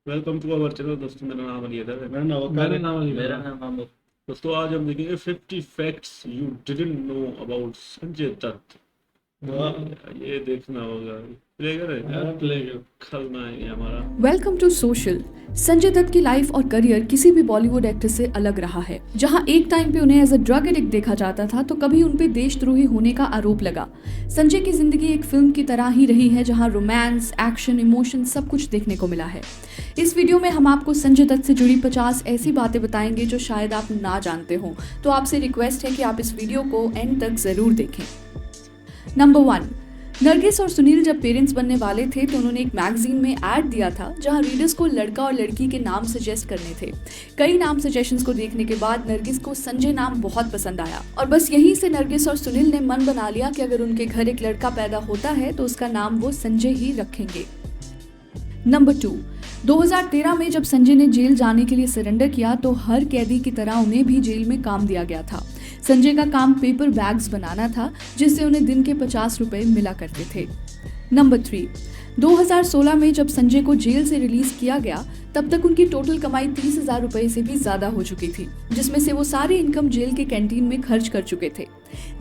Welcome to our channel दोस्तों। मेरा नाम अली है। मेरा नाम वकार है। मेरा नाम दोस्तों आज हम देखेंगे 50 facts you didn't know about Sanjay Dutt. ये देखना होगा। प्ले करें प्ले खलना है ये हमारा। Welcome to social. Sanjay Dutt की लाइफ और करियर किसी भी बॉलीवुड एक्टर से अलग रहा है। जहां एक टाइम पे उन्हें एज अ ड्रग एडिक्ट देखा जाता था, तो कभी उन पे देशद्रोही होने का आरोप लगा। संजय की जिंदगी एक फिल्म की तरह ही रही है, जहां रोमांस, एक्शन, इमोशन सब कुछ देखने को मिला है। इस वीडियो में हम आपको संजय दत्त से जुड़ी 50 ऐसी बातें बताएंगे जो शायद आप ना जानते हो। तो आपसे रिक्वेस्ट है कि आप इस वीडियो को एंड तक जरूर देखें। नंबर 1, नरगिस और सुनील जब पेरेंट्स बनने वाले थे तो उन्होंने एक मैगजीन में ऐड दिया था, जहां रीडर्स को लड़का और लड़की के नाम सजेस्ट करने थे। कई नाम सजेशंस को देखने के बाद नरगिस को संजय नाम बहुत पसंद आया और बस यहीं से नरगिस और सुनील ने मन बना लिया कि अगर उनके घर एक लड़का पैदा होता है तो उसका नाम वो संजय ही रखेंगे। नंबर 2, 2013 में जब संजय ने जेल जाने के लिए सरेंडर किया तो हर कैदी की तरह उन्हें भी जेल में काम दिया गया था। संजय का काम पेपर बैग्स बनाना था, जिससे उन्हें दिन के 50 रुपए मिला करते थे। नंबर 3, 2016 में जब संजय को जेल से रिलीज किया गया तब तक उनकी टोटल कमाई 30,000 रुपए से भी ज्यादा हो चुकी थी, जिसमें से वो सारी इनकम जेल के कैंटीन में खर्च कर चुके थे।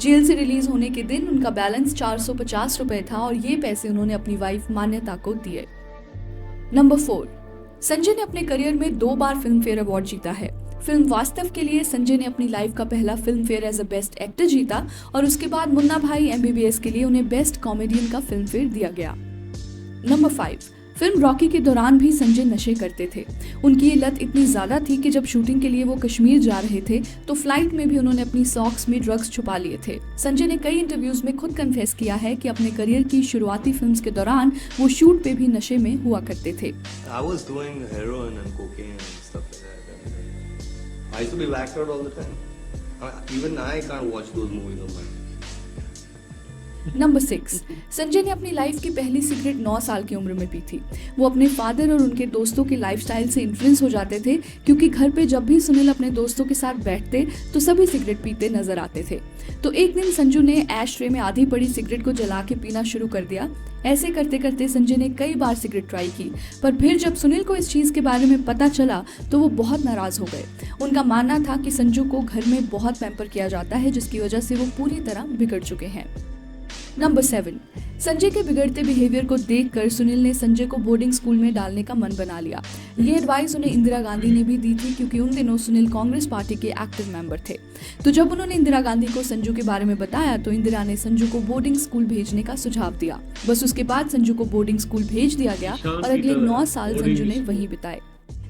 जेल से रिलीज होने के दिन उनका बैलेंस 450 रुपए था और ये पैसे उन्होंने अपनी वाइफ मान्यता को दिए। नंबर 4, संजय ने अपने करियर में 2 बार फिल्म फेयर अवार्ड जीता है। फिल्म वास्तव के लिए संजय ने अपनी लाइफ का पहला Filmfare as a best actor जीता और उसके बाद मुन्ना भाई MBBS के लिए उन्हें बेस्ट कॉमेडियन का फिल्म फेयर दिया गया। नंबर 5, फिल्म रॉकी के दौरान भी संजय नशे करते थे। उनकी ये लत इतनी ज्यादा थी कि जब शूटिंग के लिए वो कश्मीर जा रहे थे तो फ्लाइट में भी उन्होंने अपनी सॉक्स में ड्रग्स छुपा लिए थे। संजय ने कई इंटरव्यूज में खुद कन्फेस किया है कि अपने करियर की शुरुआती फिल्म्स के दौरान वो शूट पे भी नशे में हुआ करते थे। I was doing heroin and cocaine and stuff like that. I used to be blacked out all the time. Even I can't watch those movies on my TV. Number 6, Sanjay ने अपनी लाइफ की पहली सिगरेट 9 साल की उम्र में P थी। वो अपने फादर और उनके दोस्तों के लाइफस्टाइल से इन्फ्लुएंस हो जाते थे, क्योंकि घर पे जब भी सुनील अपने दोस्तों के साथ बैठते तो सभी सिगरेट पीते नजर आते थे। तो एक दिन संजू ने ऐश ट्रे में आधी पड़ी सिगरेट को जला के पीना शुरू कर दिया। ऐसे करते करते संजय ने कई बार सिगरेट ट्राई की, पर फिर जब सुनील को इस चीज के बारे में पता चला तो वो बहुत नाराज हो गए। उनका मानना था कि संजू को घर में बहुत पैम्पर किया जाता है, जिसकी वजह से वो पूरी तरह बिगड़ चुके हैं। नंबर 7, संजय के बिगड़ते बिहेवियर को देखकर सुनील ने संजय को बोर्डिंग स्कूल में डालने का मन बना लिया। ये एडवाइस उन्हें इंदिरा गांधी ने भी दी थी, क्योंकि उन दिनों सुनील कांग्रेस पार्टी के एक्टिव मेंबर थे। तो जब उन्होंने इंदिरा गांधी को संजू के बारे में बताया तो इंदिरा ने संजू को बोर्डिंग स्कूल भेजने का सुझाव दिया। बस उसके बाद संजू को बोर्डिंग स्कूल भेज दिया गया और अगले 9 साल संजू ने वहीं बिताए।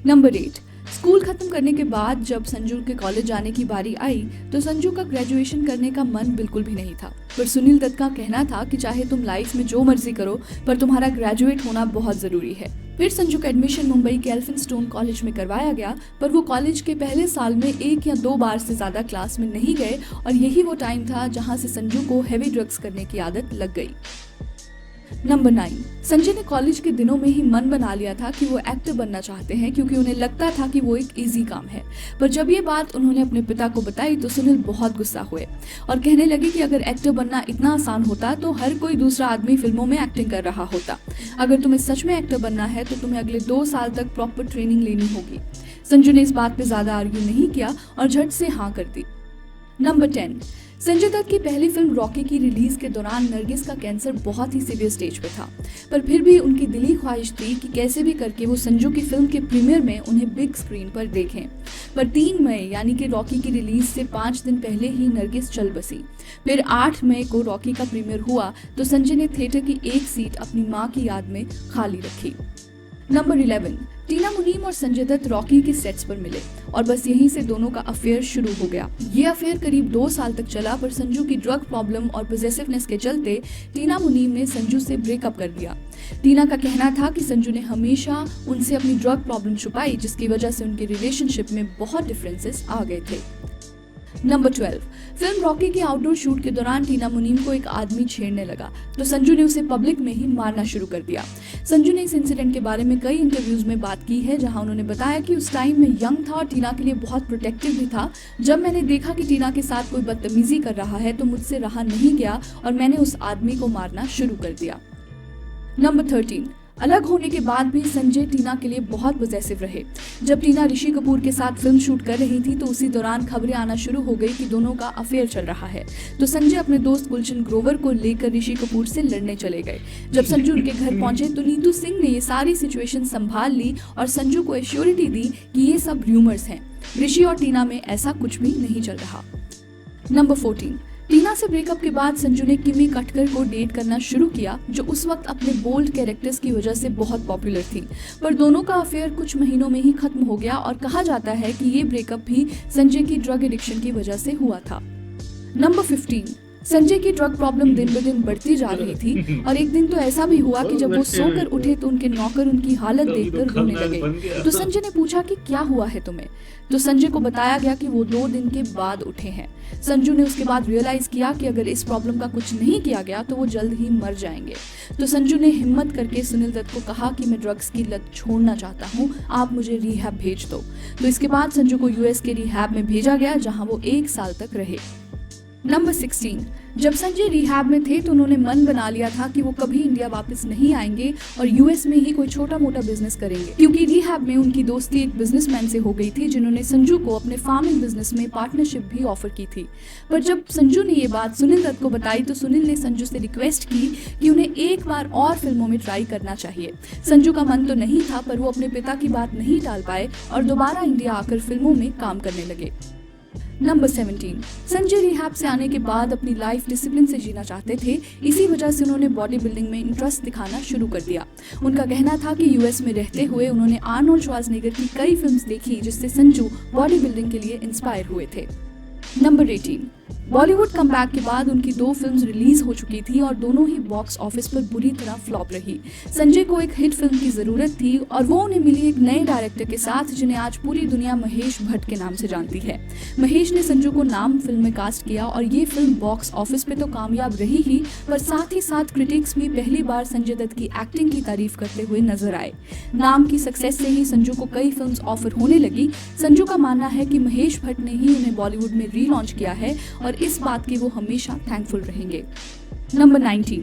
नंबर 8, स्कूल खत्म करने के बाद जब संजू के कॉलेज जाने की बारी आई तो संजू का ग्रेजुएशन करने का मन बिल्कुल भी नहीं था, पर सुनील दत्त का कहना था कि चाहे तुम लाइफ में जो मर्जी करो पर तुम्हारा ग्रेजुएट होना बहुत जरूरी है। फिर संजू का एडमिशन मुंबई के एल्फिंस्टोन कॉलेज में करवाया गया, पर वो कॉलेज के पहले साल में 1 या 2 बार से ज्यादा क्लास में नहीं गए और यही वो टाइम था जहाँ से संजू को हेवी ड्रग्स करने की आदत लग गई। नंबर 9, संजय ने कॉलेज के दिनों में ही मन बना लिया था कि वो एक्टर बनना चाहते हैं, क्योंकि उन्हें लगता था कि वो एक इजी काम है। पर जब ये बात उन्होंने अपने पिता को बताई तो सुनील बहुत गुस्सा हुए और कहने लगे कि अगर एक्टर बनना इतना आसान होता तो हर कोई दूसरा आदमी फिल्मों में एक्टिंग कर रहा होता। अगर तुम्हें सच में एक्टर बनना है तो तुम्हें अगले 2 साल तक प्रॉपर ट्रेनिंग लेनी होगी। संजू ने इस बात पे ज्यादा आर्ग्यू नहीं किया और झट से हाँ कर दी। नंबर 10, संजय दत्त की पहली फिल्म रॉकी की रिलीज के दौरान नरगिस का कैंसर बहुत ही सीवियर स्टेज पे था, पर फिर भी उनकी दिली ख्वाहिश थी कि कैसे भी करके वो संजू की फिल्म के प्रीमियर में उन्हें बिग स्क्रीन पर देखें। पर 3 मई यानी कि रॉकी की रिलीज से 5 दिन पहले ही नरगिस चल बसी। फिर 8 मई को रॉकी का प्रीमियर हुआ तो संजय ने थिएटर की एक सीट अपनी माँ की याद में खाली रखी। नंबर 11, टीना मुनीम और संजय दत्त रॉकी के सेट्स पर मिले और बस यहीं से दोनों का अफेयर शुरू हो गया। ये अफेयर करीब 2 साल तक चला, पर संजू की ड्रग प्रॉब्लम और पॉसेसिवनेस के चलते टीना मुनीम ने संजू से ब्रेकअप कर दिया। टीना का कहना था कि संजू ने हमेशा उनसे अपनी ड्रग प्रॉब्लम छुपाई, जिसकी वजह से उनके रिलेशनशिप में बहुत डिफरेंसेस आ गए थे। नंबर 12, फिल्म रॉकी के आउटडोर शूट के दौरान टीना मुनीम को एक आदमी छेड़ने लगा तो संजू ने उसे पब्लिक में ही मारना शुरू कर दिया। संजू ने इस इंसिडेंट के बारे में कई इंटरव्यूज में बात की है, जहां उन्होंने बताया कि उस टाइम में यंग था और टीना के लिए बहुत प्रोटेक्टिव भी था। जब मैंने देखा कि टीना के साथ कोई बदतमीजी कर रहा है तो मुझसे रहा नहीं गया और मैंने उस आदमी को मारना शुरू कर दिया। नंबर 13, अलग होने के बाद भी संजय टीना के लिए बहुत पॉजेसिव रहे। जब टीना ऋषि कपूर के साथ फिल्म शूट कर रही थी तो उसी दौरान खबरें आना शुरू हो गई कि दोनों का अफेयर चल रहा है। तो संजय अपने दोस्त गुलशन ग्रोवर को लेकर ऋषि कपूर से लड़ने चले गए। जब संजू उनके घर पहुंचे तो नीतू सिंह ने ये सारी सिचुएशन संभाल ली और संजू को एश्योरिटी दी कि ये सब र्यूमर्स हैं, ऋषि और टीना में ऐसा कुछ भी नहीं चल रहा। नंबर 14, टीना से ब्रेकअप के बाद संजू ने किमी कटकर को डेट करना शुरू किया, जो उस वक्त अपने बोल्ड कैरेक्टर्स की वजह से बहुत पॉपुलर थी। पर दोनों का अफेयर कुछ महीनों में ही खत्म हो गया और कहा जाता है कि ये ब्रेकअप भी संजय की ड्रग एडिक्शन की वजह से हुआ था। नंबर 15, संजय की ड्रग प्रॉब्लम दिन ब दिन बढ़ती जा रही थी और एक दिन तो ऐसा भी हुआ कि जब वो सोकर उठे तो उनके नौकर उनकी हालत देखकर रोने लगे। तो संजय ने पूछा कि क्या हुआ है तुम्हें? तो संजय को बताया गया कि वो 2 दिन के बाद उठे हैं। संजू ने उसके बाद रियलाइज किया कि अगर इस प्रॉब्लम का कुछ नहीं किया गया तो वो जल्द ही मर जाएंगे। तो संजू ने हिम्मत करके सुनील दत्त को कहा कि मैं ड्रग्स की लत छोड़ना चाहता हूँ, आप मुझे रिहैब भेज दो। तो इसके बाद संजू को यूएस के रिहैब में भेजा गया, जहाँ वो 1 साल तक रहे। नंबर 16, जब संजय रिहैब में थे तो उन्होंने मन बना लिया था कि वो कभी इंडिया वापस नहीं आएंगे और यूएस में ही कोई छोटा मोटा बिजनेस करेंगे, क्योंकि रिहैब में उनकी दोस्ती एक बिजनेसमैन से हो गई थी जिन्होंने संजू को अपने फार्मिंग बिजनेस में पार्टनरशिप भी ऑफर की थी। पर जब संजू ने ये बात सुनील दत्त को बताई तो सुनील ने संजू से रिक्वेस्ट की कि उन्हें एक बार और फिल्मों में ट्राई करना चाहिए। संजू का मन तो नहीं था, पर वो अपने पिता की बात नहीं टाल पाए और दोबारा इंडिया आकर फिल्मों में काम करने लगे। नंबर 17, संजय रिहैब से आने के बाद अपनी लाइफ डिसिप्लिन से जीना चाहते थे, इसी वजह से उन्होंने बॉडी बिल्डिंग में इंटरेस्ट दिखाना शुरू कर दिया। उनका कहना था कि यूएस में रहते हुए उन्होंने आर्नोल्ड श्वार्ज़नेगर की कई फिल्म्स देखी जिससे संजू बॉडी बिल्डिंग के लिए इंस्पायर हुए थे। नंबर 18, बॉलीवुड कमबैक के बाद उनकी 2 फिल्म्स रिलीज हो चुकी थी और दोनों ही बॉक्स ऑफिस पर बुरी तरह फ्लॉप रही। संजय को एक हिट फिल्म की जरूरत थी और वो उन्हें मिली एक नए डायरेक्टर के साथ जिन्हें आज पूरी दुनिया महेश भट्ट के नाम से जानती है। महेश ने संजू को नाम फिल्म में कास्ट किया और ये फिल्म बॉक्स ऑफिस पे तो कामयाब रही ही, पर साथ ही साथ क्रिटिक्स भी पहली बार संजय दत्त की एक्टिंग की तारीफ करते हुए नजर आए। नाम की सक्सेस से ही संजू को कई फिल्म्स ऑफर होने लगी। संजू का मानना है कि महेश भट्ट ने ही उन्हें बॉलीवुड में रीलॉन्च किया है और इस बात की वो हमेशा थैंकफुल रहेंगे। नंबर 19,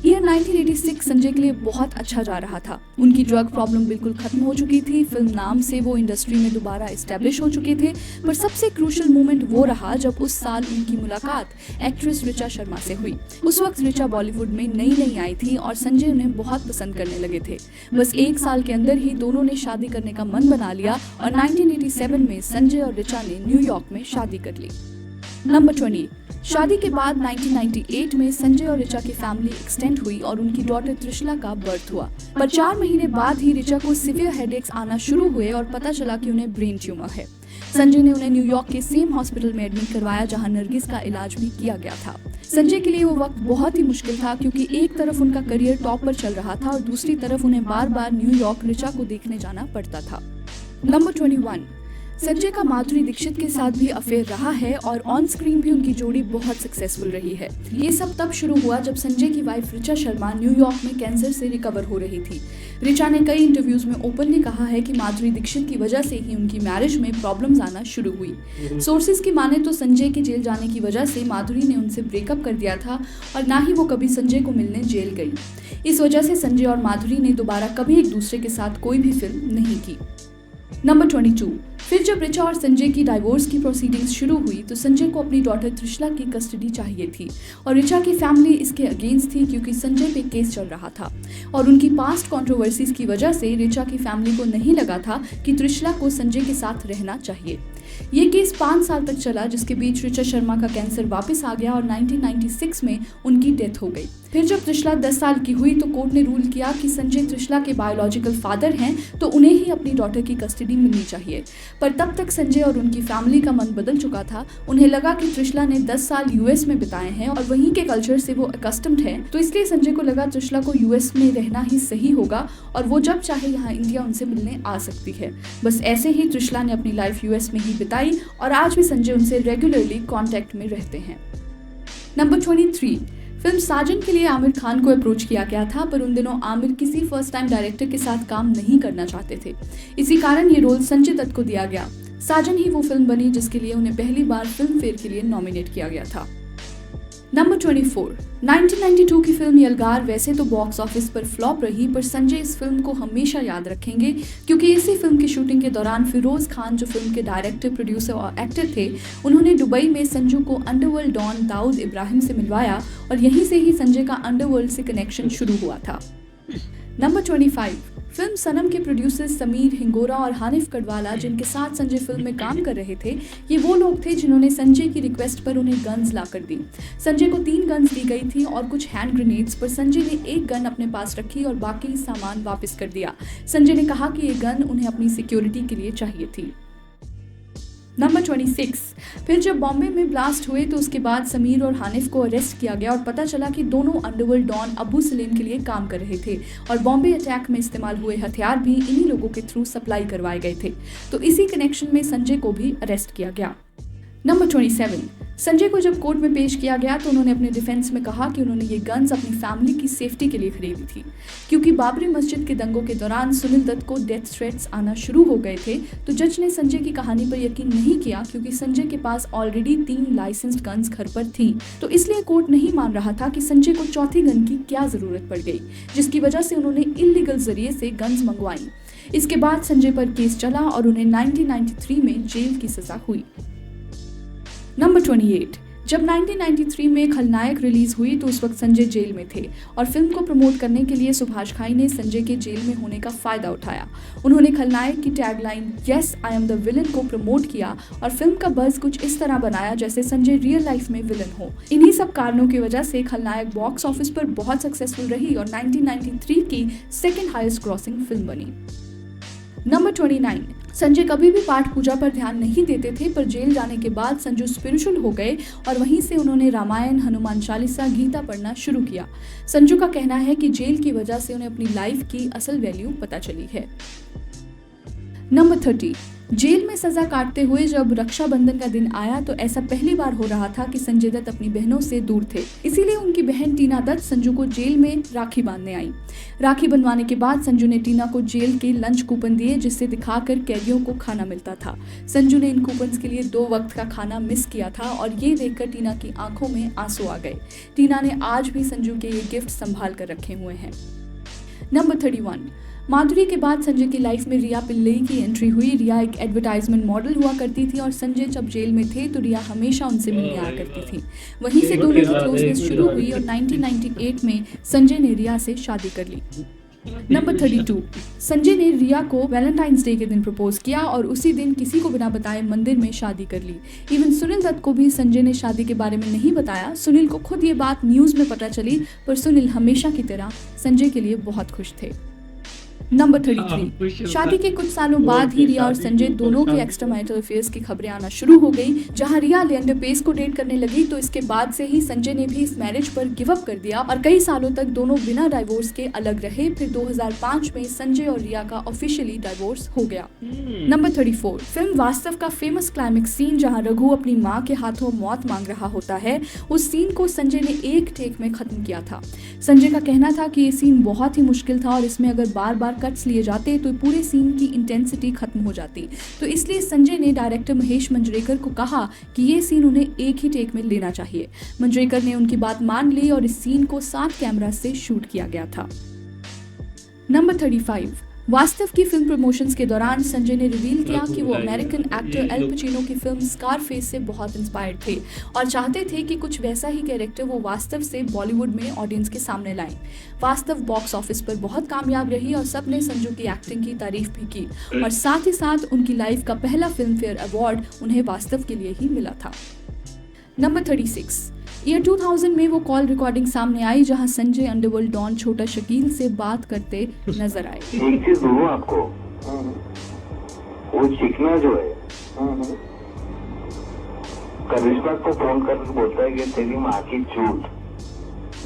ईयर 1986 संजय के लिए बहुत अच्छा जा रहा था। उनकी ड्रग प्रॉब्लम बिल्कुल खत्म हो चुकी थी, फिल्म नाम से वो इंडस्ट्री में दोबारा एस्टेब्लिश हो चुके थे। पर सबसे क्रूशियल मोमेंट वो रहा जब उस साल उनकी मुलाकात एक्ट्रेस ऋचा शर्मा से हुई। उस वक्त ऋचा बॉलीवुड में नई आई थी और संजय उन्हें बहुत पसंद करने लगे थे। बस 1 साल के अंदर ही दोनों ने शादी करने का मन बना लिया और 1987 में संजय और ऋचा ने न्यूयॉर्क में शादी कर ली। नंबर 20, शादी के बाद 1998 में संजय और ऋचा की फैमिली एक्सटेंड हुई और उनकी डॉटर त्रिशला का बर्थ हुआ। पर 4 महीने बाद ही ऋचा को सिवियर हेडेक्स आना शुरू हुए और पता चला कि उन्हें ब्रेन ट्यूमर है। संजय ने उन्हें न्यूयॉर्क के सेम हॉस्पिटल में एडमिट करवाया जहां नरगिस का इलाज भी किया गया था। संजय के लिए वो वक्त बहुत ही मुश्किल था क्योंकि एक तरफ उनका करियर टॉप पर चल रहा था और दूसरी तरफ उन्हें बार बार न्यूयॉर्क ऋचा को देखने जाना पड़ता था। नंबर 21, संजय का माधुरी दीक्षित के साथ भी अफेयर रहा है और ऑन स्क्रीन भी उनकी जोड़ी बहुत सक्सेसफुल रही है। ये सब तब शुरू हुआ जब संजय की वाइफ ऋचा शर्मा न्यूयॉर्क में कैंसर से रिकवर हो रही थी। ऋचा ने कई इंटरव्यूज में ओपनली कहा है कि माधुरी दीक्षित की वजह से ही उनकी मैरिज में प्रॉब्लम्स आना शुरू हुई। सोर्सेज की माने तो संजय के जेल जाने की वजह से माधुरी ने उनसे ब्रेकअप कर दिया था और ना ही वो कभी संजय को मिलने जेल गई। इस वजह से संजय और माधुरी ने दोबारा कभी एक दूसरे के साथ कोई भी फिल्म नहीं की। नंबर 22, फिर जब ऋचा और संजय की डाइवोर्स की प्रोसीडिंग्स शुरू हुई तो संजय को अपनी डॉटर त्रिशला की कस्टडी चाहिए थी और ऋचा की फैमिली इसके अगेंस्ट थी क्योंकि संजय पे केस चल रहा था और उनकी पास्ट कंट्रोवर्सीज की वजह से ऋचा की फैमिली को नहीं लगा था कि त्रिशला को संजय के साथ रहना चाहिए। ये केस 5 साल तक चला जिसके बीच ऋचा शर्मा का कैंसर वापस आ गया और 1996 में उनकी डेथ हो गई। फिर जब त्रिशला 10 साल की हुई तो कोर्ट ने रूल किया कि संजय त्रिशला के बायोलॉजिकल फादर हैं तो उन्हें ही अपनी डॉटर की कस्टडी मिलनी चाहिए। पर तब तक संजय और उनकी फैमिली का मन बदल चुका था। उन्हें लगा कि त्रिशला ने 10 साल यूएस में बिताए हैं और वहीं के कल्चर से वो अकस्टम्ड है, तो इसलिए संजय को लगा त्रिशला को यूएस में रहना ही सही होगा और वो जब चाहे यहाँ इंडिया उनसे मिलने आ सकती है। बस ऐसे ही त्रिशला ने अपनी लाइफ यूएस में ही बिताई और आज भी संजय उनसे रेगुलरली कांटेक्ट में रहते हैं। नंबर 23, फिल्म साजन के लिए आमिर खान को अप्रोच किया गया था पर उन दिनों आमिर किसी फर्स्ट टाइम डायरेक्टर के साथ काम नहीं करना चाहते थे। इसी कारण ये रोल संजय दत्त को दिया गया। साजन ही वो फिल्म बनी जिसके लिए उन्हें पहली बार फिल्म फेयर के लिए नॉमिनेट किया गया था। नंबर 24। 1992 की फिल्म यलगार वैसे तो बॉक्स ऑफिस पर फ्लॉप रही, पर संजय इस फिल्म को हमेशा याद रखेंगे क्योंकि इसी फिल्म की शूटिंग के दौरान फिरोज खान, जो फिल्म के डायरेक्टर, प्रोड्यूसर और एक्टर थे, उन्होंने दुबई में संजू को अंडरवर्ल्ड डॉन दाऊद इब्राहिम से मिलवाया और यहीं से ही संजय का अंडरवर्ल्ड से कनेक्शन शुरू हुआ था। नंबर 25। फिल्म सनम के प्रोड्यूसर समीर हिंगोरा और हानिफ कड़वाला, जिनके साथ संजय फिल्म में काम कर रहे थे, ये वो लोग थे जिन्होंने संजय की रिक्वेस्ट पर उन्हें गन्स ला कर दी। संजय को 3 गन्स दी गई थी और कुछ हैंड ग्रेनेड्स, पर संजय ने एक गन अपने पास रखी और बाकी सामान वापस कर दिया। संजय ने कहा कि ये गन उन्हें अपनी सिक्योरिटी के लिए चाहिए थी। नंबर 26। फिर जब बॉम्बे में ब्लास्ट हुए तो उसके बाद समीर और हानिफ को अरेस्ट किया गया और पता चला कि दोनों अंडरवर्ल्ड डॉन अबू सलीम के लिए काम कर रहे थे और बॉम्बे अटैक में इस्तेमाल हुए हथियार भी इन्हीं लोगों के थ्रू सप्लाई करवाए गए थे। तो इसी कनेक्शन में संजय को भी अरेस्ट किया गया। नंबर 27। संजय को जब कोर्ट में पेश किया गया तो उन्होंने अपने डिफेंस में कहा कि उन्होंने ये गन्स अपनी फैमिली की सेफ्टी के लिए खरीदी थी क्योंकि बाबरी मस्जिद के दंगों के दौरान सुनील दत्त को डेथ थ्रेट्स आना शुरू हो गए थे। तो जज ने संजय की कहानी पर यकीन नहीं किया क्योंकि संजय के पास ऑलरेडी 3 लाइसेंस्ड गन्स घर पर थी, तो इसलिए कोर्ट नहीं मान रहा था कि संजय को चौथी गन की क्या जरूरत पड़ गई, जिसकी वजह से उन्होंने इलीगल जरिए से गन्स मंगवाई। इसके बाद संजय पर केस चला और उन्हें 1993 में जेल की सजा हुई। नंबर 28। जब 1993 में खलनायक रिलीज हुई तो उस वक्त संजय जेल में थे और फिल्म को प्रमोट करने के लिए सुभाष घाई ने संजय के जेल में होने का फायदा उठाया। उन्होंने खलनायक की tagline yes I am the villain को प्रमोट किया और फिल्म का बज़ कुछ इस तरह बनाया जैसे संजय रियल लाइफ में विलन हो। इन्हीं सब कारणों की वजह से खलनायक बॉक्स ऑफिस पर बहुत सक्सेसफुल रही और 1993 की सेकेंड हाईएस्ट ग्रॉसिंग फिल्म बनी। नंबर 29। संजय कभी भी पाठ पूजा पर ध्यान नहीं देते थे, पर जेल जाने के बाद संजू स्पिरिचुअल हो गए और वहीं से उन्होंने रामायण, हनुमान चालीसा, गीता पढ़ना शुरू किया। संजू का कहना है कि जेल की वजह से उन्हें अपनी लाइफ की असल वैल्यू पता चली है। नंबर 30। जेल में सजा काटते हुए जब रक्षाबंधन का दिन आया तो ऐसा पहली बार हो रहा था कि संजय दत्त अपनी बहनों से दूर थे, इसीलिए उनकी बहन टीना दत्त संजू को जेल में राखी बांधने आई। राखी बनवाने के बाद संजू ने टीना को जेल के लंच कूपन दिए जिससे दिखाकर कैदियों को खाना मिलता था। संजू ने इन कूपन्स के लिए 2 वक्त का खाना मिस किया था और ये देखकर टीना की आंखों में आंसू आ गए। टीना ने आज भी संजू के ये गिफ्ट संभाल कर रखे हुए हैं। नंबर 31। माधुरी के बाद संजय की लाइफ में रिया पिल्लई की एंट्री हुई। रिया एक एडवर्टाइजमेंट मॉडल हुआ करती थी और संजय जब जेल में थे तो रिया हमेशा उनसे मिलने आया करती थी। वहीं से दोनों की क्लोजनेस शुरू हुई और 1998 में संजय ने रिया से शादी कर ली। नंबर 32। संजय ने रिया को वैलेंटाइंस डे के दिन प्रपोज किया और उसी दिन किसी को बिना बताए मंदिर में शादी कर ली। इवन सुनील दत्त को भी संजय ने शादी के बारे में नहीं बताया। सुनील को खुद ये बात न्यूज़ में पता चली, पर सुनील हमेशा की तरह संजय के लिए बहुत खुश थे। नंबर 33। शादी के कुछ सालों बाद ही रिया और संजय दोनों के एक्स्ट्रा मैरिटल अफेयर्स की खबरें आना शुरू हो गई। जहां रिया लिएंडर पेस को डेट करने लगी तो इसके बाद से ही संजय ने भी इस मैरिज पर गिव अप कर दिया और कई सालों तक दोनों बिना डाइवोर्स के अलग रहे। फिर 2005 में संजय और रिया का ऑफिशियली डाइवोर्स हो गया। नंबर 34। फिल्म वास्तव का फेमस क्लाइमेक्स सीन जहां रघु अपनी माँ के हाथों मौत मांग रहा होता है, उस सीन को संजय ने एक टेक में खत्म किया था। संजय का कहना था कि ये सीन बहुत ही मुश्किल था और इसमें अगर बार बार कट्स लिए जाते तो पूरे सीन की इंटेंसिटी खत्म हो जाती। तो इसलिए संजय ने डायरेक्टर महेश मंजरेकर को कहा कि ये सीन उन्हें एक ही टेक में लेना चाहिए। मंजरेकर ने उनकी बात मान ली और इस सीन को 7 कैमरा से शूट किया गया था। नंबर 35। वास्तव की फिल्म प्रमोशंस के दौरान संजय ने रिवील किया कि वो अमेरिकन एक्टर एल पचिनो की फिल्म स्कारफेस से बहुत इंस्पायर्ड थे और चाहते थे कि कुछ वैसा ही कैरेक्टर वो वास्तव से बॉलीवुड में ऑडियंस के सामने लाएं। वास्तव बॉक्स ऑफिस पर बहुत कामयाब रही और सबने संजू की एक्टिंग की तारीफ भी की और साथ ही साथ उनकी लाइफ का पहला फिल्म फेयर अवार्ड उन्हें वास्तव के लिए ही मिला था। नंबर 36। ईयर 2000 में वो कॉल रिकॉर्डिंग सामने आई जहां संजय अंडरवर्ल्ड डॉन छोटा शकील से बात करते नजर आए। एक चीज बोलूं आपको, वो चिकना जो है करिश्मा को फोन करके बोलता है कि तेरी माँ की चूत,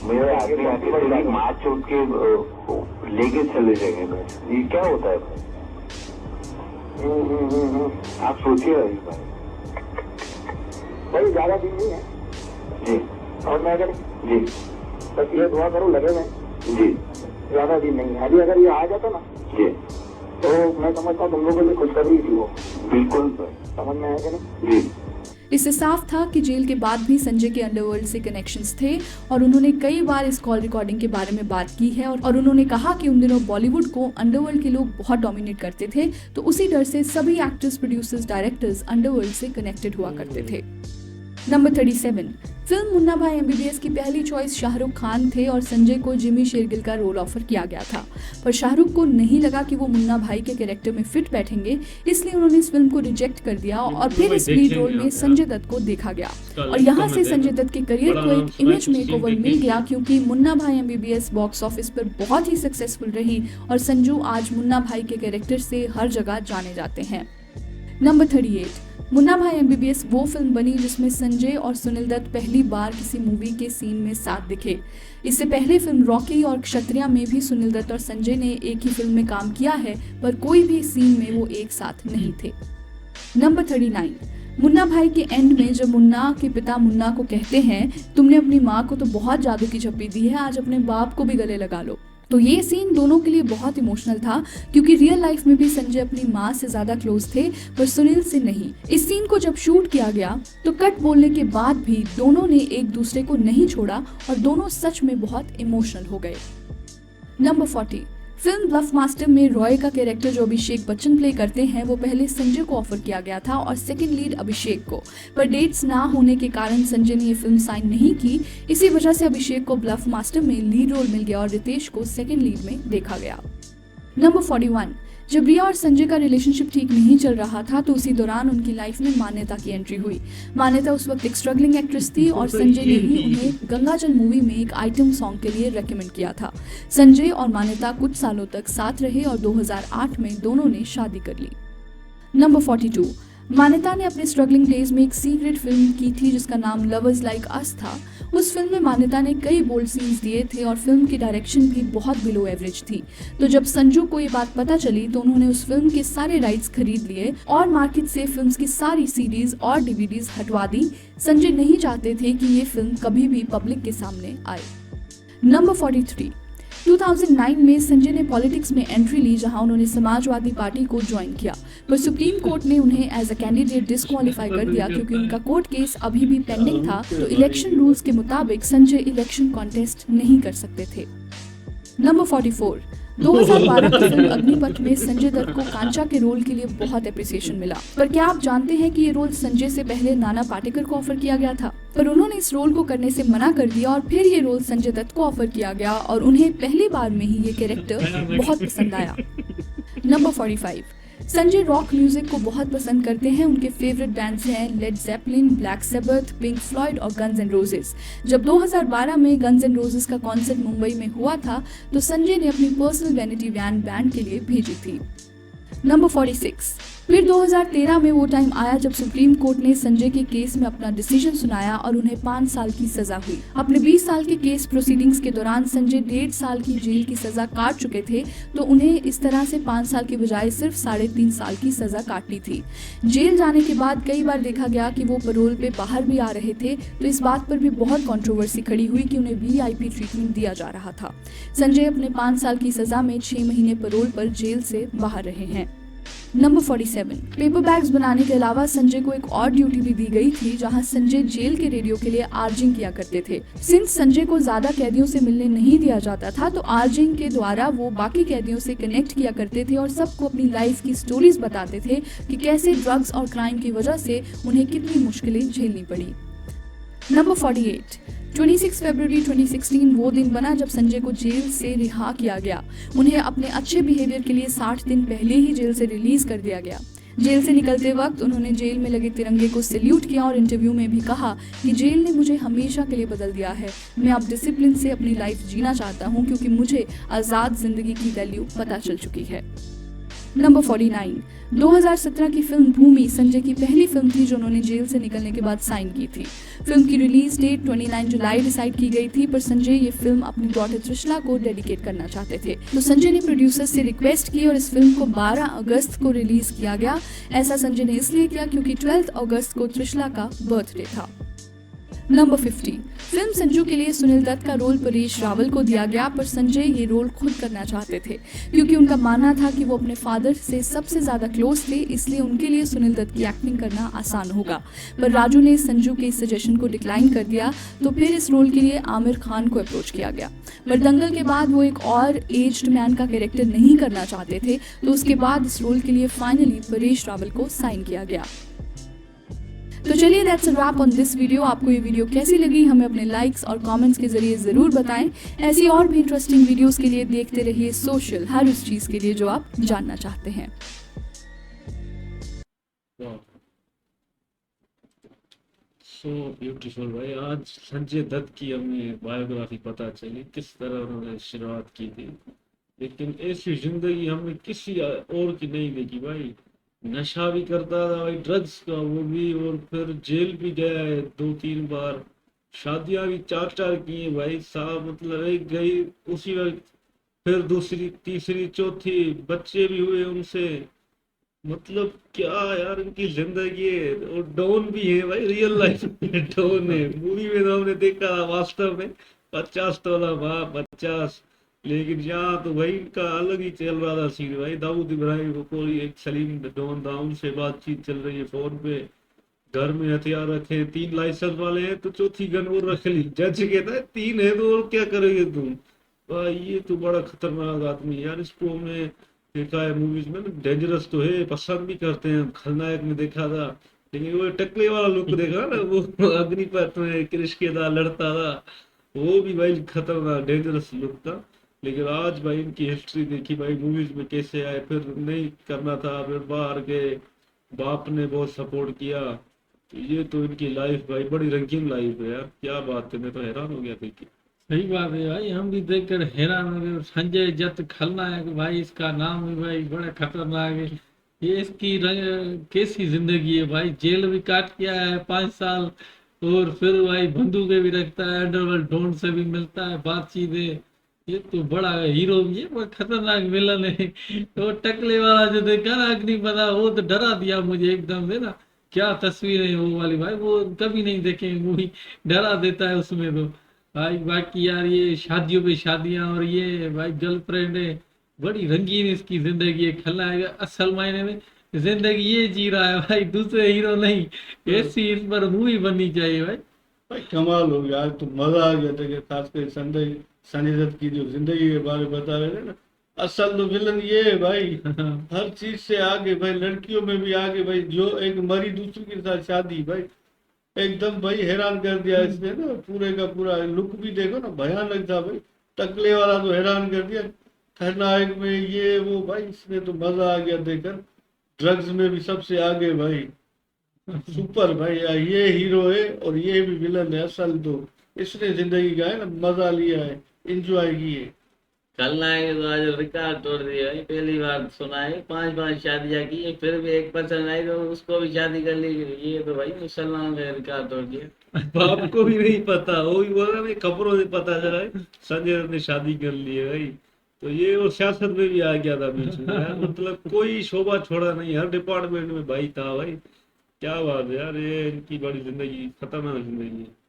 मेरे आगे आके तेरी माँ चूत के लेके चले जाएंगे। मैं ये क्या होता है आप सोचिए भाई, ज्यादा दिन नहीं है जी। और मैं अगर जी बस ये दुआ करूँ लगे मैं जी, ज्यादा दिन नहीं है। अभी अगर ये आ जाता ना जी तो मैं समझता हूँ तुम लोगों के लिए खुशखबरी थी वो। बिल्कुल समझ में आया कि नहीं जी। इससे साफ था कि जेल के बाद भी संजय के अंडरवर्ल्ड से कनेक्शंस थे और उन्होंने कई बार इस कॉल रिकॉर्डिंग के बारे में बात की है और उन्होंने कहा कि उन दिनों बॉलीवुड को अंडरवर्ल्ड के लोग बहुत डोमिनेट करते थे, तो उसी डर से सभी एक्टर्स, प्रोड्यूसर्स, डायरेक्टर्स अंडरवर्ल्ड से कनेक्टेड हुआ करते थे। नंबर 37, फिल्म मुन्ना भाई MBBS की पहली चॉइस शाहरुख खान थे और संजय को जिमी शेरगिल का रोल ऑफर किया गया था, पर शाहरुख को नहीं लगा कि वो मुन्ना भाई के कैरेक्टर में फिट बैठेंगे, इसलिए उन्होंने इस फिल्म को रिजेक्ट कर दिया और फिर इस लीड रोल में संजय दत्त को देखा गया और यहाँ से संजय दत्त के करियर को एक इमेज मेकओवर मिल गया, क्योंकि मुन्ना भाई MBBS बॉक्स ऑफिस पर बहुत ही सक्सेसफुल रही और संजू आज मुन्ना भाई के कैरेक्टर से हर जगह जाने जाते हैं। नंबर 38, मुन्ना भाई MBBS वो फिल्म बनी जिसमें संजय और सुनील दत्त पहली बार किसी मूवी के सीन में साथ दिखे। इससे पहले फिल्म रॉकी और क्षत्रिया में भी सुनील दत्त और संजय ने एक ही फिल्म में काम किया है, पर कोई भी सीन में वो एक साथ नहीं थे। नंबर 39, मुन्ना भाई के एंड में जब मुन्ना के पिता मुन्ना को कहते हैं, तुमने अपनी माँ को तो बहुत जादू की झप्पी दी है, आज अपने बाप को भी गले लगा लो, तो ये सीन दोनों के लिए बहुत इमोशनल था, क्योंकि रियल लाइफ में भी संजय अपनी माँ से ज्यादा क्लोज थे पर सुनील से नहीं। इस सीन को जब शूट किया गया तो कट बोलने के बाद भी दोनों ने एक दूसरे को नहीं छोड़ा और दोनों सच में बहुत इमोशनल हो गए। नंबर 40, फिल्म ब्लफ मास्टर में रॉय का कैरेक्टर जो अभिषेक बच्चन प्ले करते हैं वो पहले संजय को ऑफर किया गया था और सेकंड लीड अभिषेक को, पर डेट्स ना होने के कारण संजय ने ये फिल्म साइन नहीं की। इसी वजह से अभिषेक को ब्लफ मास्टर में लीड रोल मिल गया और रितेश को सेकंड लीड में देखा गया। नंबर 41, जब रिया और संजय का रिलेशनशिप ठीक नहीं चल रहा था तो उसी दौरान उनकी लाइफ में मान्यता की एंट्री हुई। मान्यता उस वक्त एक स्ट्रगलिंग एक्ट्रेस थी और संजय ने ही उन्हें गंगाजल मूवी में एक आइटम सॉन्ग के लिए रेकमेंड किया था। संजय और मान्यता कुछ सालों तक साथ रहे और 2008 में दोनों ने शादी कर ली। नंबर 42, मान्यता ने अपने स्ट्रगलिंग डेज में एक सीक्रेट फिल्म की थी जिसका नाम लवर्स लाइक अस था। उस फिल्म में मान्यता ने कई बोल्ड सीन्स दिए थे और फिल्म की डायरेक्शन भी बहुत बिलो एवरेज थी। तो जब संजू को ये बात पता चली तो उन्होंने उस फिल्म के सारे राइट्स खरीद लिए और मार्केट से फिल्म की सारी सीडीज और DVDs हटवा दी। संजय नहीं चाहते थे कि ये फिल्म कभी भी पब्लिक के सामने आए। नंबर 43, 2009 में संजय ने पॉलिटिक्स में एंट्री ली जहां उन्होंने समाजवादी पार्टी को ज्वाइन किया, पर सुप्रीम कोर्ट ने उन्हें एज अ कैंडिडेट डिस्क्वालीफाई कर दिया क्योंकि उनका कोर्ट केस अभी भी पेंडिंग था, तो इलेक्शन रूल्स के मुताबिक संजय इलेक्शन कॉन्टेस्ट नहीं कर सकते थे। नंबर 44, 2012 की फिल्म अग्निपथ में संजय दत्त को कांचा के रोल के लिए बहुत एप्रिसिएशन मिला, पर क्या आप जानते हैं कि ये रोल संजय से पहले नाना पाटेकर को ऑफर किया गया था, पर उन्होंने इस रोल को करने से मना कर दिया और फिर ये रोल संजय दत्त को ऑफर किया गया और उन्हें पहली बार में ही ये कैरेक्टर बहुत पसंद आया। नंबर 45, संजय रॉक म्यूजिक को बहुत पसंद करते हैं। उनके फेवरेट बैंड्स हैं Led Zeppelin, Black Sabbath, Pink Floyd और गन्स एंड रोजेस। जब 2012 में गन्स एंड रोजेस का कॉन्सर्ट मुंबई में हुआ था तो संजय ने अपनी पर्सनल वैनिटी वैन बैंड के लिए भेजी थी। नंबर 46, फिर 2013 में वो टाइम आया जब सुप्रीम कोर्ट ने संजय के केस में अपना डिसीजन सुनाया और उन्हें 5 साल की सजा हुई। अपने 20 साल के केस प्रोसीडिंग्स के दौरान संजय 1.5 साल की जेल की सजा काट चुके थे, तो उन्हें इस तरह से 5 साल की बजाय सिर्फ 3.5 साल की सजा काटनी थी। जेल जाने के बाद कई बार देखा गया कि वो पैरोल पे बाहर भी आ रहे थे, तो इस बात पर भी बहुत कंट्रोवर्सी खड़ी हुई कि उन्हें VIP ट्रीटमेंट दिया जा रहा था। संजय अपने 5 साल की सजा में 6 महीने पैरोल पर जेल से बाहर रहे हैं। नंबर 47, पेपर बैग्स बनाने के अलावा संजय को एक और ड्यूटी भी दी गई थी जहां संजय जेल के रेडियो के लिए आर्जिंग किया करते थे। सिंस संजय को ज्यादा कैदियों से मिलने नहीं दिया जाता था तो आर्जिंग के द्वारा वो बाकी कैदियों से कनेक्ट किया करते थे और सबको अपनी लाइफ की स्टोरीज बताते थे कि कैसे ड्रग्स और क्राइम की वजह से उन्हें कितनी मुश्किलें झेलनी पड़ी। नंबर 48, 26 फरवरी 2016 वो दिन बना जब संजय को जेल से रिहा किया गया। उन्हें अपने अच्छे बिहेवियर के लिए 60 दिन पहले ही जेल से रिलीज कर दिया गया। जेल से निकलते वक्त उन्होंने जेल में लगे तिरंगे को सैल्यूट किया और इंटरव्यू में भी कहा कि जेल ने मुझे हमेशा के लिए बदल दिया है। मैं अब डिसिप्लिन से अपनी लाइफ जीना चाहता हूँ क्योंकि मुझे आज़ाद जिंदगी की वैल्यू पता चल चुकी है। नंबर 49, 2017 की फिल्म भूमि संजय की पहली फिल्म थी जो उन्होंने जेल से निकलने के बाद साइन की थी। फिल्म की रिलीज डेट 29 जुलाई डिसाइड की गई थी, पर संजय ये फिल्म अपनी डॉटर त्रिशला को डेडिकेट करना चाहते थे, तो संजय ने प्रोड्यूसर से रिक्वेस्ट की और इस फिल्म को 12 अगस्त को रिलीज किया गया। ऐसा संजय ने इसलिए किया क्योंकि 12 अगस्त को त्रिशला का बर्थडे था। नंबर 50, फिल्म संजू के लिए सुनील दत्त का रोल परेश रावल को दिया गया, पर संजय ये रोल खुद करना चाहते थे क्योंकि उनका मानना था कि वो अपने फादर से सबसे ज्यादा क्लोज थे, इसलिए उनके लिए सुनील दत्त की एक्टिंग करना आसान होगा। पर राजू ने संजू के इस सजेशन को डिक्लाइन कर दिया, तो फिर इस रोल के लिए आमिर खान को अप्रोच किया गया। पर दंगल के बाद वो एक और एज्ड मैन का कैरेक्टर नहीं करना चाहते थे, तो उसके बाद इस रोल के लिए फाइनली परेश रावल को साइन किया गया। तो चलिए, that's a wrap on this video. आपको ये वीडियो कैसी लगी हमें अपने लाइक्स और कमेंट्स के जरिए जरूर बताएं। ऐसी और भी इंटरेस्टिंग वीडियोस के लिए देखते रहिए सोशल, हर उस चीज के लिए जो आप जानना चाहते हैं। सो ब्यूटीफुल भाई। आज संजय दत्त की हमें बायोग्राफी पता चली, किस तरह उन्होंने शुरुआत की थी, लेकिन ऐसी जिंदगी हमने किसी और की नहीं देखी भाई। नशा भी करता था भाई, ड्रग्स का वो भी, और फिर जेल भी गया है 2-3 बार, शादियां भी 4-4 की हैं भाई साहब, मतलब एक गई उसी वक्त, फिर दूसरी, तीसरी, चौथी, बच्चे भी हुए उनसे। मतलब क्या यार इनकी जिंदगी है। और डॉन भी है भाई, रियल लाइफ में डॉन है। मूवी में तो हमने देखा वास्तव में 50 तोला बाप 50, लेकिन यहाँ तो भाई इनका अलग ही चल रहा था सीन भाई। दाऊद इब्राहिम को कोई एक सलीम डॉन था, उनसे बातचीत चल रही है फोन पे, घर में हथियार रखे, 3 लाइसेंस वाले हैं तो चौथी गन वो रख ली। जज कहता है 3 है तो और क्या करोगे तुम भाई, ये तो बड़ा खतरनाक आदमी यार। इसको हमने देखा है मूवीज में, डेंजरस तो है, पसंद भी करते हैं। खलनायक में देखा था, लेकिन वो टकले वाला लुक देखा ना, वो अग्निपथ में क्रिश के साथ लड़ता था, वो भी भाई खतरनाक डेंजरस लुक था। लेकिन आज भाई इनकी हिस्ट्री देखी भाई, मूवीज में कैसे आए, फिर नहीं करना था, फिर बाहर गए, बाप ने बहुत सपोर्ट किया। ये तो इनकी लाइफ भाई बड़ी रंगीन लाइफ है यार, क्या बात है, मैं तो हैरान हो गया देख के। सही बात है भाई, हम भी देखकर हैरान हो गए। संजय दत्त खलनायक भाई, इसका नाम भी भाई बड़ा खतरनाक है। ये इसकी कैसी जिंदगी है भाई, जेल भी काट के आया है 5 साल, और फिर भाई बंदूकें भी रखता है, अंडरवर्ल्ड डॉन से भी मिलता है, बातचीत है। ये तो बड़ा हीरो भी है, बड़ा खतरनाक विलन है। तो टकले वाला जो देखा ना अग्निपथ, वो तो डरा दिया मुझे एकदम से ना। क्या तस्वीर है वो वाली भाई, वो कभी नहीं देखे मूवी, डरा देता है उसमें तो भाई। बाकी यार ये शादियों पे शादियां, और ये भाई गर्लफ्रेंड है, बड़ी रंगीन इसकी जिंदगी है। खलनायक असल मायने में जिंदगी ये जी रहा है भाई, दूसरे हीरो नहीं। ऐसी इस पर मूवी बननी चाहिए भाई। भाई कमाल हो गया, आज तो मजा आ गया था कि खासकर संजय दत्त की जो जिंदगी के बारे में बता रहे थे ना। असल तो विलन ये है भाई, हर चीज से आगे भाई, लड़कियों में भी आगे भाई। जो एक मरी दूसरी के साथ शादी भाई, एकदम भाई हैरान कर दिया इसने ना। पूरे का पूरा लुक भी देखो ना, भयानक था भाई। टकले वाला तो हैरान कर दिया, खलनायक में ये वो भाई, इसमें तो मजा आ गया देखकर। ड्रग्स में भी सबसे आगे भाई, सुपर भाई। ये हीरो है और ये भी विलन है असल। तो इसने जिंदगी का है ना मजा लिया है, एंजॉय की है। खलनायक तो आज रिकॉर्ड तोड़ दिया भाई, पहली बार सुना है 5 शादियां की है, फिर भी एक पसंद आई तो उसको भी शादी कर ली। ये तो भाई मुसलमान ने रिकॉर्ड तोड़ दिया। बाप को भी नहीं पता, वो भी बोला मैं खबरों से पता चला है संजय दत्त ने शादी कर ली है भाई। तो ये और सियासत में भी आ गया था बीच में यार, मतलब कोई शोभा छोड़ा नहीं, हर डिपार्टमेंट में भाई था भाई। क्या बात है यार, ये इनकी बड़ी जिंदगी, खतरनाक जिंदगी है।